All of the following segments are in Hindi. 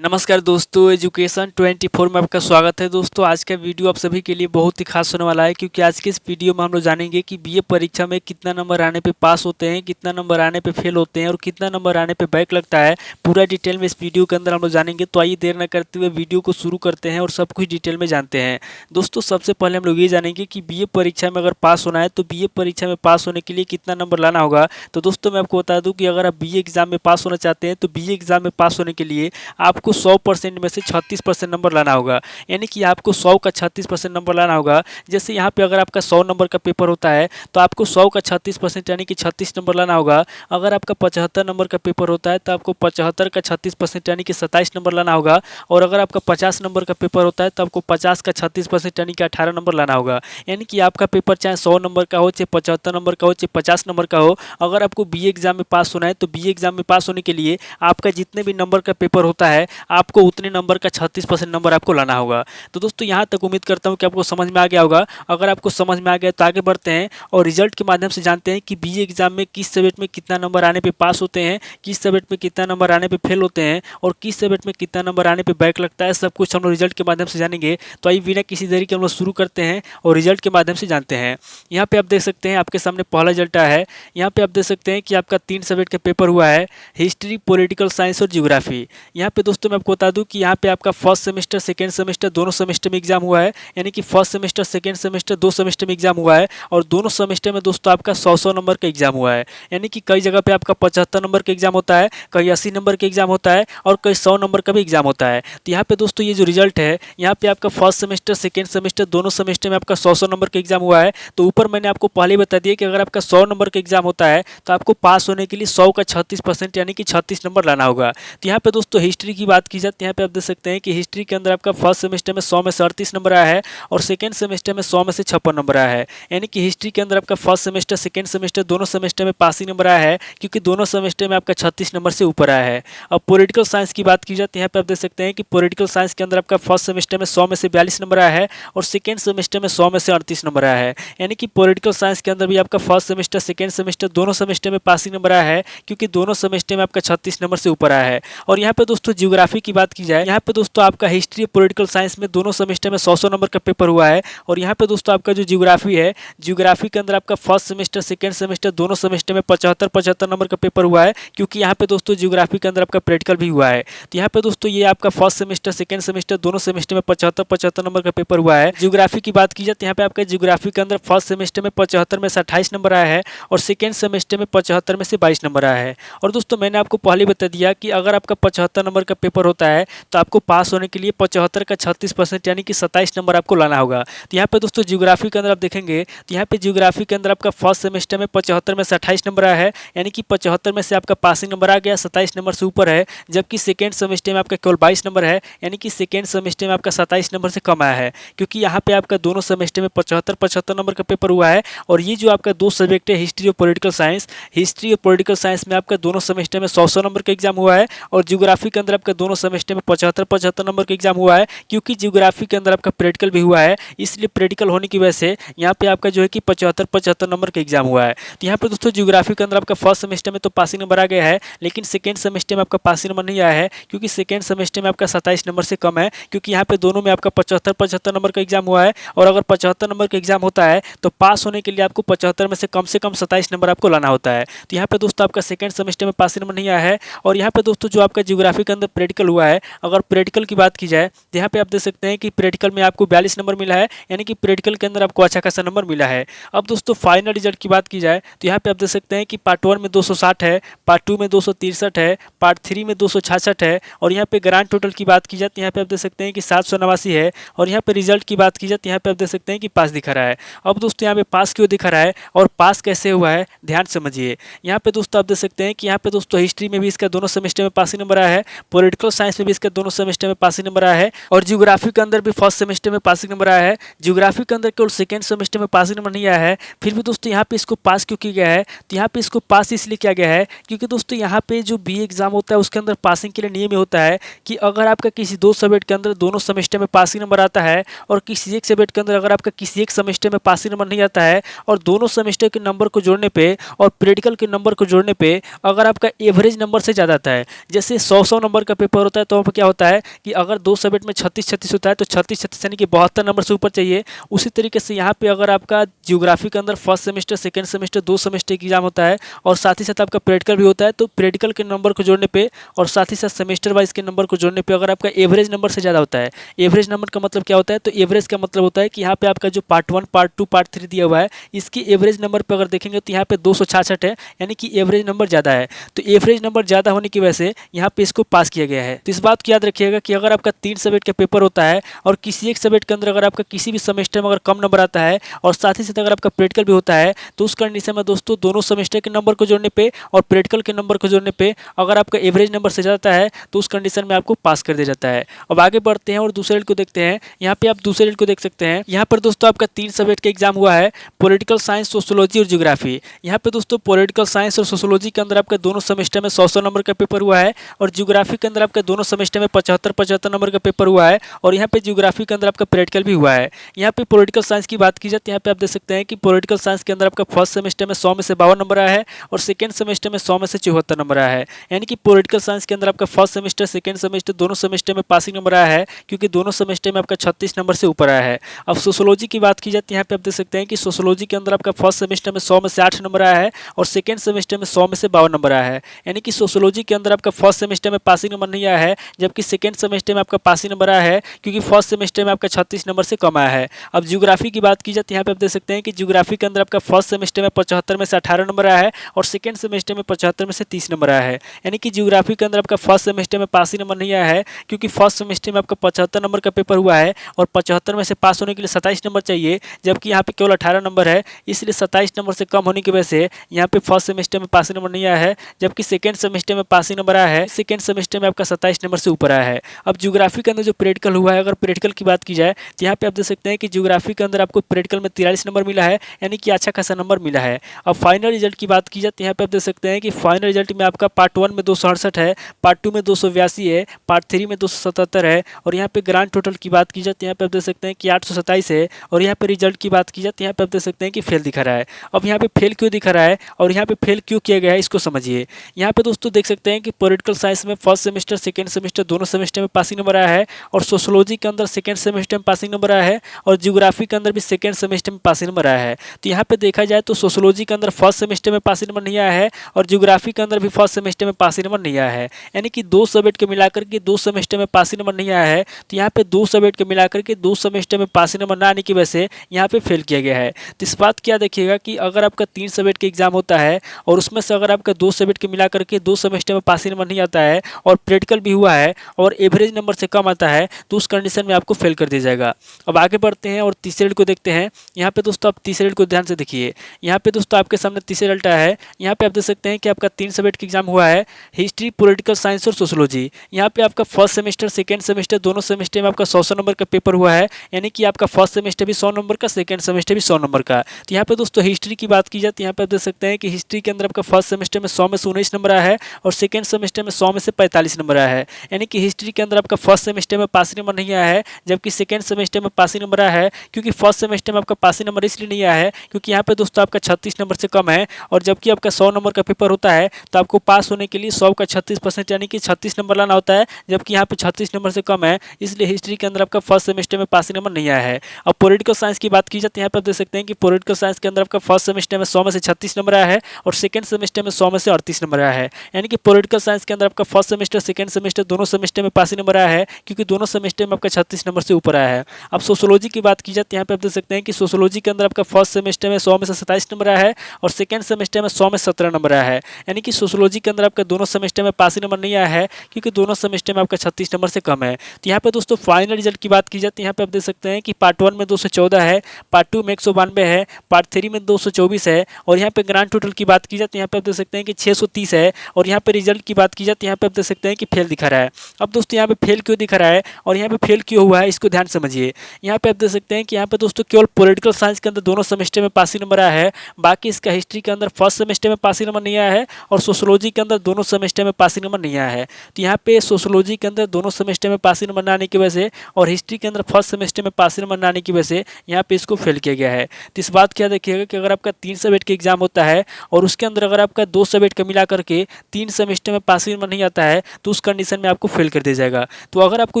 नमस्कार दोस्तों, एजुकेशन 24 में आपका स्वागत है। दोस्तों आज का वीडियो आप सभी के लिए बहुत ही खास होने वाला है, क्योंकि आज के इस वीडियो में हम लोग जानेंगे कि बीए परीक्षा में कितना नंबर आने पे पास होते हैं, कितना नंबर आने पे फेल होते हैं और कितना नंबर आने पे बैक लगता है। पूरा डिटेल में इस वीडियो के अंदर हम लोग जानेंगे। तो आइए देर न करते हुए वीडियो को शुरू करते हैं और सब कुछ डिटेल में जानते हैं। दोस्तों सबसे पहले हम लोग ये जानेंगे कि बीए परीक्षा में अगर पास होना है तो बीए परीक्षा में पास होने के लिए कितना नंबर लाना होगा। तो दोस्तों मैं आपको बता दूँ कि अगर आप बीए एग्जाम में पास होना चाहते हैं तो बीए एग्जाम में पास होने के लिए आपको 100% में से 36% नंबर लाना होगा। यानी कि आपको 100 का 36% नंबर लाना होगा। जैसे यहाँ पे अगर आपका 100 नंबर का पेपर होता है तो आपको 100 का 36% यानी कि 36 नंबर लाना होगा। अगर आपका 75 नंबर का पेपर होता है तो आपको 75 का 36% यानी कि 27 नंबर लाना होगा। और अगर आपका 50 नंबर का पेपर होता है तो आपको 50 का 36% यानी कि 18 नंबर लाना होगा। यानी कि आपका पेपर चाहे 100 नंबर का हो, चाहे 75 नंबर का हो, चाहे 50 नंबर का हो, अगर आपको बीए एग्जाम में पास होना है तो बीए एग्जाम में पास होने के लिए आपका जितने भी नंबर का पेपर होता है आपको उतने नंबर का 36% नंबर आपको लाना होगा। तो दोस्तों यहाँ तक उम्मीद करता हूँ कि आपको समझ में आ गया होगा। अगर आपको समझ में आ गया तो आगे बढ़ते हैं और रिजल्ट के माध्यम से जानते हैं कि बीए एग्जाम में किस सब्जेक्ट में कितना नंबर आने पे पास होते हैं, किस सब्जेक्ट में कितना नंबर आने पे फेल होते हैं और किस सब्जेक्ट में कितना नंबर आने पे बैक लगता है। सब कुछ हम लोग रिजल्ट के माध्यम से जानेंगे। तो आइए बिना किसी देरी के हम लोग शुरू करते हैं और रिजल्ट के माध्यम से जानते हैं। यहाँ पे आप देख सकते हैं आपके सामने पहला रिजल्ट आया है। यहाँ पे आप देख सकते हैं कि आपका 3 सब्जेक्ट का पेपर हुआ है, हिस्ट्री, पॉलिटिकल साइंस और ज्योग्राफी। यहाँ पे दोस्तों मैं आपको बता दूं कि यहाँ पे आपका फर्स्ट सेमेस्टर, सेकेंड सेमेस्टर दोनों सेमेस्टर में एग्जाम हुआ है। यानी कि फर्स्ट सेमेस्टर, सेकेंड सेमेस्टर दो सेमेस्टर में एग्जाम हुआ है और दोनों सेमेस्टर में दोस्तों आपका 100 नंबर का एग्जाम हुआ है। यानी कि कई जगह पे आपका 75 नंबर का एग्जाम होता है, कहीं 80 नंबर का एग्जाम होता है और कई 100 नंबर का भी एग्जाम होता है। तो यहाँ पे दोस्तों ये जो रिजल्ट है, यहाँ पे आपका फर्स्ट सेमेस्टर, सेकेंड सेमेस्टर दोनों सेमेस्टर में आपका 100 नंबर का एग्जाम हुआ है। तो ऊपर मैंने आपको पहले ही बता दिया कि अगर आपका 100 नंबर का एग्जाम होता है तो आपको पास होने के लिए 100 का 36% यानी कि 36 नंबर लाना होगा। तो यहाँ पे दोस्तों हिस्ट्री की बात की जाए तो यहाँ पे आप देख सकते हैं कि हिस्ट्री के अंदर आपका फर्स्ट सेमेस्टर में 100 में से 38 नंबर आया है और सेकेंड सेमेस्टर में 100 में से 56 नंबर आया है। यानी कि हिस्ट्री के अंदर आपका फर्स्ट सेमेस्टर, सेकेंड सेमेस्टर दोनों सेमेस्टर में पासिंग नंबर आया है, क्योंकि दोनों सेमेस्टर में आपका 36 नंबर से ऊपर आया है। अब पॉलिटिकल साइंस की बात की जाए तो यहाँ पे आप देख सकते हैं कि पॉलिटिकल साइंस के अंदर आपका फर्स्ट सेमेस्टर में 100 में से 42 नंबर आया है और सेकेंड सेमेस्टर में 100 में से 38 नंबर आया है। यानी कि पॉलिटिकल साइंस के अंदर भी आपका फर्स्ट सेमेस्टर, सेकेंड सेमेस्टर दोनों सेमेस्टर में पासिंग नंबर आया है, क्योंकि दोनों सेमेस्टर में आपका 36 नंबर से ऊपर आया है। और यहाँ पे दोस्तों ज्योग्राफी की बात की जाए, यहाँ पे दोस्तों आपका हिस्ट्री और पॉलिटिकल साइंस में दोनों सेमेस्टर में 100 नंबर का पेपर हुआ है। और यहाँ पे दोस्तों आपका जो ज्योग्राफी है, ज्योग्राफी के अंदर आपका फर्स्ट सेमेस्टर, सेकेंड सेमेस्टर दोनों सेमेस्टर में 75 नंबर का पेपर हुआ है, क्योंकि यहाँ पे दोस्तों ज्योग्राफी के अंदर आपका प्रैक्टिकल भी हुआ है। तो यहाँ पे दोस्तों ये आपका फर्स्ट सेमेस्टर, सेकेंड सेमेस्टर दोनों सेमेस्टर में 75 नंबर का पेपर हुआ है। ज्योग्राफी की बात की जाए तो यहाँ पे आपका ज्योग्राफी के अंदर फर्स्ट सेमेस्टर में 75 में से 28 नंबर आया है और सेकेंड सेमेस्टर में 75 में से 22 नंबर आया है। और दोस्तों मैंने आपको पहले बता दिया कि अगर आपका 75 नंबर का पेपर होता है तो आपको पास होने के लिए 75 का 36% यानी कि 27 नंबर आपको लाना होगा। तो यहाँ पे दोस्तों ज्योग्राफी के अंदर आप देखेंगे तो यहाँ पे ज्योग्राफी के अंदर आपका फर्स्ट सेमेस्टर में 75 में से 28 नंबर आया है, यानी कि 75 में से आपका पासिंग नंबर आ गया, 27 नंबर से ऊपर है। जबकि सेकेंड सेमेस्टर में आपका केवल 22 नंबर है, यानी कि सेकेंड सेमेस्टर में आपका 27 नंबर से कम आया है, क्योंकि यहाँ पे आपका दोनों सेमेस्टर में 75 नंबर का पेपर हुआ है। और ये जो आपका दो सब्जेक्ट है, हिस्ट्री और पॉलिटिकल साइंस, हिस्ट्री और पॉलिटिकल साइंस में आपका दोनों सेमेस्टर में 100 नंबर का एग्जाम हुआ है और ज्योग्राफी के अंदर आपका दोनों सेमेस्टर में 75 नंबर का एग्जाम हुआ है, क्योंकि ज्योग्राफी के अंदर आपका प्रैक्टिकल भी हुआ है। इसलिए प्रैक्टिकल होने की वजह से यहाँ पे आपका जो है कि 75 नंबर का एग्जाम हुआ है। तो यहाँ पे दोस्तों ज्योग्राफी के अंदर आपका फर्स्ट सेमेस्टर में तो पासिंग नंबर आ गया है, लेकिन सेकेंड सेमेस्टर में आपका पासिंग नंबर नहीं आया है, क्योंकि सेकेंड सेमेस्टर में आपका 27 नंबर से कम है, क्योंकि यहाँ पे दोनों में आपका 75 नंबर का एग्जाम हुआ है। और अगर 75 नंबर का एग्जाम होता है तो पास होने के लिए आपको 75 में से कम 27 नंबर आपको लाना होता है। तो यहाँ पे दोस्तों आपका सेकेंड सेमेस्टर में पासिंग नंबर नहीं आया है। और यहाँ पे दोस्तों जो आपका ज्योग्राफी के अंदर प्रैक्टिकल हुआ है, अगर प्रैक्टिकल की बात की जाए तो यहाँ पे आप देख सकते हैं कि प्रैक्टिकल में आपको 42 नंबर मिला है, यानी कि प्रैक्टिकल के अंदर आपको अच्छा खासा नंबर मिला है। अब दोस्तों फाइनल रिजल्ट की बात की जाए तो यहाँ पे आप देख सकते हैं कि पार्ट 1 में 260 है, पार्ट 2 में 263 है, पार्ट 3 में 266 है और यहाँ पे ग्रांड टोटल की बात की जाए तो यहाँ पे आप देख सकते हैं कि 789 है। और यहाँ पे रिजल्ट की बात की जाए तो यहाँ पे आप देख सकते हैं कि पास दिखा रहा है। अब दोस्तों यहाँ पे पास क्यों दिखा रहा है और पास कैसे हुआ है, ध्यान समझिए। यहाँ पे दोस्तों आप देख सकते हैं कि यहाँ पे दोस्तों हिस्ट्री में भी इसका दोनों सेमेस्टर में पासिंग नंबर आया है, पॉलिटिकल साइंस में भी इसका दोनों सेमेस्टर में पासिंग नंबर आया है और ज्योग्राफी के अंदर भी फर्स्ट सेमेस्टर में पासिंग नंबर आया है। ज्योग्राफी के अंदर केवल सेकेंड सेमेस्टर में पासिंग नंबर नहीं आया है। फिर भी दोस्तों यहाँ पे इसको पास क्यों किया गया है, तो यहाँ पे इसको पास इसलिए किया गया है क्योंकि दोस्तों यहाँ पे जो बी एग्जाम होता है उसके अंदर पासिंग के लिए नियम ये होता है कि अगर आपका किसी दो सब्जेक्ट के अंदर दोनों सेमेस्टर में पासिंग नंबर आता है और किसी एक सब्जेक्ट के अंदर अगर आपका किसी एक सेमेस्टर में पासिंग नंबर नहीं आता है और दोनों सेमेस्टर के नंबर को जोड़ने पे और प्रैक्टिकल के नंबर को जोड़ने पे अगर आपका एवरेज नंबर से ज़्यादा आता है, जैसे 100 नंबर का पेपर होता है तो वहाँ पर क्या होता है कि अगर 2 सब्जेक्ट में 36-36 होता है तो 36-36 यानी कि 72 नंबर से ऊपर चाहिए। उसी तरीके से यहाँ पे अगर आपका ज्योग्राफी के अंदर first semester second semester 2 semester exam होता है और साथ ही साथ आपका प्रैक्टिकल भी होता है, तो प्रैक्टिकल के नंबर को जोड़ने पे और साथ ही साथ सेमेस्टर वाइज के नंबर को जोड़ने पे अगर आपका एवरेज नंबर से ज़्यादा होता है, एवरेज नंबर का मतलब क्या होता है, तो एवरेज का मतलब होता है कि यहाँ पे आपका जो पार्ट 1 पार्ट 2 पार्ट 3 दिया हुआ है इसकी एवरेज नंबर पर अगर देखेंगे तो यहाँ पे 266 है, यानी कि एवरेज नंबर ज़्यादा है। तो एवरेज नंबर ज़्यादा होने की वजह से यहाँ पे इसको पास किया गया है। तो इस बात को याद रखिएगा कि अगर आपका 3 सब्जेक्ट का पेपर होता है और किसी एक सब्जेक्ट के अंदर अगर आपका किसी भी सेमेस्टर में अगर कम नंबर आता है और साथ ही साथ अगर आपका प्रैक्टिकल भी होता है तो उस कंडीशन में दोस्तों दोनों सेमेस्टर के नंबर को जोड़ने पे और प्रैक्टिकल के नंबर को जोड़ने पे अगर आपका एवरेज नंबर से ज़्यादा है तो उस कंडीशन में आपको पास कर दिया जाता है। अब आगे बढ़ते हैं और दूसरे को देखते हैं। यहाँ पे आप दूसरे को देख सकते हैं। यहाँ पर दोस्तों आपका 3 सब्जेक्ट का एग्जाम हुआ है, पॉलिटिकल साइंस, सोशियोलॉजी और ज्योग्राफी। यहाँ पे दोस्तों पॉलिटिकल साइंस और सोशियोलॉजी के अंदर आपका दोनों सेमेस्टर में 100 नंबर का पेपर हुआ है और ज्योग्राफी के अंदर आपका दोनों सेमेस्टर में 75 नंबर का पेपर हुआ है और यहाँ पे ज्योग्राफी के अंदर आपका प्रैक्टिकल भी हुआ है। यहाँ पे पॉलिटिकल साइंस की बात की जाए तो यहाँ पे आप देख सकते हैं कि पॉलिटिकल साइंस के अंदर आपका फर्स्ट सेमेस्टर में 100 में से 52 नंबर आया है और सेकंड सेमेस्टर में 100 में से 74 नंबर आया है। यानी कि पॉलिटिकल साइंस के अंदर आपका फर्स्ट सेमेस्टर सेकंड सेमेस्टर दोनों सेमेस्टर में पासिंग नंबर आया है, क्योंकि दोनों सेमेस्टर में आपका 36 नंबर से ऊपर आया है। अब सोशियोलॉजी की बात की जाए तो यहाँ पे आप देख सकते हैं कि सोशियोलॉजी के अंदर आपका फर्स्ट सेमेस्टर में 100 में से 8 नंबर आया है और सेकंड सेमेस्टर में 100 में से 52 नंबर आया है। यानी कि सोशियोलॉजी के अंदर आपका फर्स्ट सेमेस्टर में पासिंग नंबर नहीं आया है, जबकि सेकंड सेमेस्टर में आपका पासिंग नंबर आया है, क्योंकि फर्स्ट सेमेस्टर में आपका 36 नंबर से कम आया है। अब ज्योग्राफी की बात की जाए तो यहाँ पे आप देख सकते हैं कि ज्योग्राफी के अंदर आपका फर्स्ट सेमेस्टर में 75 में से 18 नंबर आया है और सेकंड सेमेस्टर में 75 में से 30 नंबर आया है। यानी कि ज्योग्राफी के अंदर आपका फर्स्ट सेमेस्टर में पासिंग नंबर नहीं आया है, क्योंकि फर्स्ट सेमेस्टर में आपका 75 नंबर का पेपर हुआ है और 75 में से पास होने के लिए 27 नंबर चाहिए, जबकि यहाँ पे केवल 18 नंबर है, इसलिए 27 नंबर से कम होने की वजह से यहाँ पे फर्स्ट सेमेस्टर में पासिंग नंबर नहीं आया है, जबकि सेकंड सेमेस्टर में पासिंग नंबर आया है, सेकंड सेमेस्टर में आपका 27 नंबर से ऊपर आया है। अब ज्योग्राफी के अंदर जो प्रैक्टिकल हुआ है, अगर प्रैक्टिकल की बात की जाए तो यहाँ पे आप देख सकते हैं कि ज्योग्राफी के अंदर आपको प्रैक्टिकल में 43 नंबर मिला है, यानी कि अच्छा खासा नंबर मिला है। अब फाइनल रिजल्ट की बात की जाए तो यहाँ पे आप देख सकते हैं कि फाइनल रिजल्ट में आपका पार्ट 1 में 268 है, पार्ट 2 में 282 है, पार्ट 3 में 277 है और यहाँ पे ग्रांड टोटल की बात की जाए तो यहाँ पे आप देख सकते हैं कि 827 है और यहाँ पे रिजल्ट की बात की जाए तो यहाँ पे आप देख सकते हैं कि फेल दिखा रहा है। अब यहाँ पे फेल क्यों दिखा रहा है और यहाँ पे फेल क्यों किया गया है इसको समझिए। यहाँ पे दोस्तों देख सकते हैं कि पॉलिटिकल साइंस में फर्स्ट सेमेस्टर सेकंड सेमेस्टर दोनों सेमेस्टर में पासिंग नंबर आया है और सोशियोलॉजी के अंदर सेकंड सेमेस्टर में पासिंग नंबर आया है और ज्योग्राफी के अंदर भी सेकंड सेमेस्टर में पासिंग नंबर आया है। तो यहाँ पे देखा जाए तो सोशियोलॉजी के अंदर फर्स्ट सेमेस्टर में पासिंग नंबर नहीं आया है और ज्योग्राफी के अंदर भी फर्स्ट सेमेस्टर में पासिंग नंबर नहीं आया है, यानी कि 2 सब्जेक्ट के मिलाकर के 2 सेमेस्टर में पासिंग नंबर नहीं आया है। तो यहाँ पे 2 सब्जेक्ट के मिलाकर के 2 सेमेस्टर में पासिंग नंबर ना आने की वजह से यहाँ पे फेल किया गया है। तो इस बात क्या देखिएगा कि अगर आपका 3 सब्जेक्ट का एग्जाम होता है और उसमें से अगर आपका 2 सब्जेक्ट के मिलाकर के 2 सेमेस्टर में पासिंग नंबर नहीं आता है और प्रैक्टिकल भी हुआ है और एवरेज नंबर से कम आता है तो उस कंडीशन में आपको फेल कर दिया जाएगा। अब आगे बढ़ते हैं और तीसरे को देखते हैं। यहाँ पे दोस्तों आप तीसरे को ध्यान से देखिए। यहाँ पे दोस्तों आपके सामने तीसरा रिजल्ट आया है। यहाँ पे आप देख सकते हैं कि आपका 3 सब्जेक्ट का एग्जाम हुआ है, हिस्ट्री, पॉलिटिकल साइंस और सोशियोलॉजी। यहाँ पे आपका फर्स्ट सेमेस्टर सेकंड सेमेस्टर दोनों सेमेस्टर में आपका 100 नंबर का पेपर हुआ है, यानी कि आपका फर्स्ट सेमेस्टर भी 100 नंबर का, सेकंड सेमेस्टर भी 100 नंबर का। तो यहाँ पे दोस्तों हिस्ट्री की बात की जाए तो यहाँ पे आप देख सकते हैं कि हिस्ट्री के अंदर आपका फर्स्ट सेमेस्टर में 100 में से 19 नंबर आया है और सेकंड सेमेस्टर में 100 में से 45 नंबर आया है। यानी कि हिस्ट्री के अंदर आपका फर्स्ट सेमेस्टर में पासिंग नंबर नहीं आया है, जबकि सेकंड सेमेस्टर में पासिंग नंबर आया है, क्योंकि फर्स्ट सेमेस्टर में आपका पासिंग नंबर इसलिए नहीं आया है क्योंकि यहाँ पे दोस्तों आपका 36 नंबर से कम है और जबकि आपका 100 नंबर का पेपर होता है तो आपको पास होने के लिए 100 का 36% यानी कि 36 नंबर लाना होता है, जबकि यहाँ पे 36 नंबर से कम है, इसलिए हिस्ट्री के अंदर आपका फर्स्ट सेमेस्टर में पासिंग नंबर नहीं आया है। अब पॉलिटिकल साइंस की बात की जाए तो यहाँ पे आप देख सकते हैं कि पॉलिटिकल साइंस के अंदर आपका फर्स्ट सेमेस्टर में 100 में से 36 नंबर आया है और सेकंड सेमेस्टर में 100 में से 38 नंबर आया है। यानी कि पॉलिटिकल साइंस के अंदर आपका फर्स्ट सेमेस्टर सेकंड सेमेस्टर दोनों सेमेस्टर में पासिंग नंबर आया है, क्योंकि दोनों सेमेस्टर में आपका 36 नंबर से ऊपर आया है। अब सोशियोलॉजी की बात की जाए तो यहाँ पे आप देख सकते हैं कि सोशियोलॉजी के अंदर आपका फर्स्ट सेमेस्टर में 100 में से 27 नंबर आया है और सेकंड सेमेस्टर में 100 में 17 नंबर आया है। यानी कि सोशियोलॉजी के अंदर आपका दोनों सेमेस्टर में पासिंग नंबर नहीं आया है, क्योंकि दोनों सेमेस्टर में आपका 36 नंबर से कम है। तो यहाँ पे दोस्तों फाइनल रिजल्ट की बात की जाए तो यहाँ पे आप देख सकते हैं कि पार्ट 1 में 214 है, पार्ट 2 में 192 है, पार्ट 3 में 224 है और यहाँ पे ग्रांड टोटल की बात की जाए तो यहाँ पे आप देख सकते हैं कि 630 है और यहाँ पे रिजल्ट की बात की जाए तो यहाँ पे आप देख सकते हैं कि फेल दिखा रहा है। अब दोस्तों यहाँ पे फेल क्यों दिखा रहा है और यहाँ पे फेल क्यों हुआ है इसको ध्यान समझिए। यहाँ पे आप देख सकते हैं कि यहाँ पे दोस्तों केवल पॉलिटिकल साइंस के अंदर दोनों सेमेस्टर में पासिंग नंबर आया है, बाकी इसका हिस्ट्री के अंदर फर्स्ट सेमेस्टर में पासिंग नंबर नहीं आया है और सोशियोलॉजी के अंदर दोनों सेमेस्टर में पासिंग नंबर नहीं आया है। तो यहाँ पे सोशियोलॉजी के अंदर दोनों सेमेस्टर में पासिंग नंबर न आने की वजह से और हिस्ट्री के अंदर फर्स्ट सेमेस्टर में पासिंग नंबर न आने की वजह से यहाँ पे इसको फेल किया गया है। तो इस बात क्या देखिएगा कि अगर आपका 3 सब्जेक्ट का एग्जाम होता है और उसके अंदर अगर आपका 2 सब्जेक्ट का मिला करके 3 सेमेस्टर में पासिंग नंबर नहीं आता है तो उस कंडीशन में आपको फेल कर दिया जाएगा। तो अगर आपको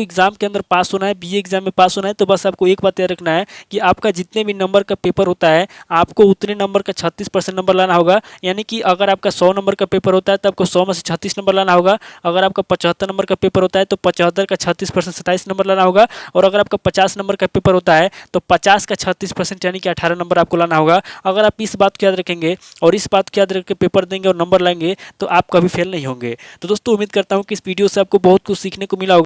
एग्जाम के अंदर पास होना है, बीए एग्जाम में पास होना है, तो बस आपको एक बात याद रखना है कि आपका जितने भी नंबर का पेपर होता है आपको उतने नंबर का 36% नंबर लाना होगा। यानी कि अगर आपका 100 नंबर का पेपर होता है तो आपको 100 में से 36 नंबर लाना होगा। अगर आपका 75 नंबर का पेपर होता है तो 75 का 36% 27 नंबर लाना होगा। और अगर आपका 50 नंबर का पेपर होता है तो 50 का 36% यानी कि 18 नंबर आपको लाना होगा। अगर आप इस बात को याद रखेंगे और इस बात को याद रख के पेपर देंगे और नंबर लाएंगे तो आप कभी फेल नहीं होंगे। तो दोस्तों उम्मीद करता हूँ कि इस वीडियो से आपको बहुत कुछ सीखने को मिला होगा।